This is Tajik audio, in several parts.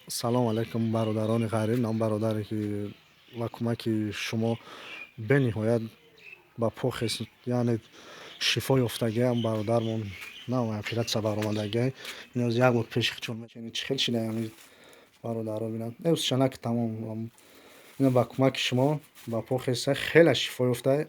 салом алайкум бародарони ғариб. Нам бародаре ки ва кӯмаки шумо бениҳоят ба похес яъне шифо ёфтагиам бародармон намоям оператсия баромадагиай ниёз як бор пеши чӣ хел шидаям бародаро бинам евсша наки тамом ина ба кӯмаки шумо ба похеса хеле шифо ёфта.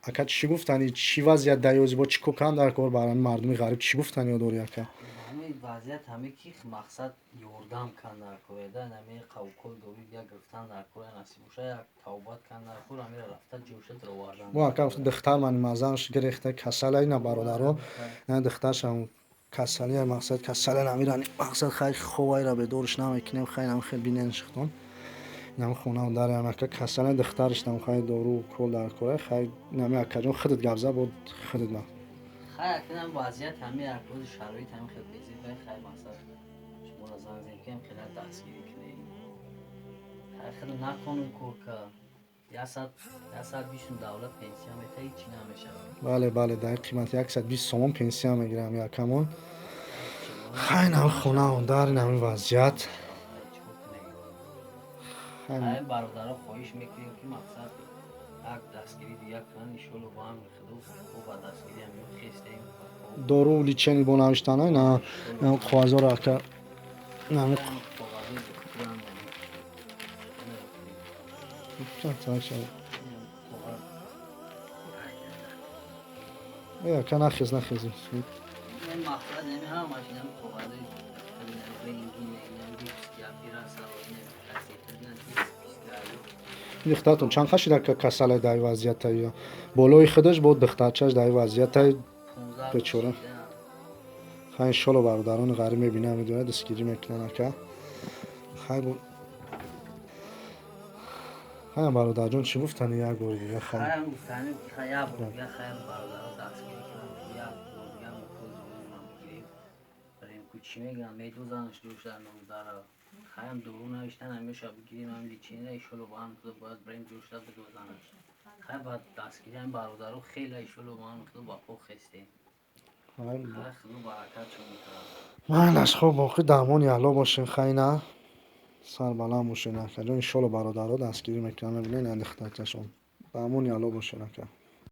Ака чӣ гуфтани чӣ вазъият даёзи бо чӣ кор дар кор барои мардуми ғариб чӣ гуфтани ёдори ака? ҳамин вазъият ҳаме ки мақсад ёрдам кандар кореда нами қавкол довид як гирифтан дар кора насиб боша як тавбат кандар кор амира рафта ҷӯша дровардан бо ака гуфта духтар мани мазанш гирехта касала ина бародаро на духтаршам касалия мақсад касала намирани мақсад хай ховайра бедориш намекинем хай нам хел бинен шихтон нам хона дарям ака касала духтарш нам хай дору кол дар кора хай нами акаҷон худат гавза бод худат ма хай акнам вазъият ҳаме акрози шароит ҳаме хел безид бай хай мақсад шуморо занг зекем хела дастгирӣ кунем хай хел наконум кор ка 120 давлат пенсия мета ҳичи намешавад. бале дар қимати 120 сомон пенсия мегирам якамон хай нам хона дар нами вазъият хай бародаро хоҳиш мекунем ки мақсад як дастгирӣ дигар кунанд иншоалло бо ҳамин худо ба дастгирӣ ҳамин хестем дору личени бо навиштанаи на қоғазоро ака нами ака нахез мақсад нами ҳамаш нами қоғази духтартон чанд хашида касалай дар вазъиятай болои худаш бо духтарчаш дар вазъиятай бечора хай иншоалло бародарони ғариб мебинам медонад дастгирӣ мекунанд ака хай бо хай бародарҷон чӣ гуфтани як бори дигар хаям гуфтани хай як бор дигар хай бародаро дастгирӣ кунанд як бор дигар мукози нам гирем барем ку чӣ мегӯянд медозанаш ҷӯша нодара хаям дору навиштан ҳамеша бигирем ҳам личина иншоалло ба ҳам худо бояд барем ҷӯшта бидозанаш хай ба дастгирӣ ҳами бародаро хеле иншоалло ба ҳам худо ба пох хестем хай худо баракат шумода майлаш хоб боқӣ дармони аъло бошен хай на сарбаланд бошен акаҷон иншоалло бародаро дастгирӣ мекунанд мебинед духтарчашон дармони аъло бошен ака.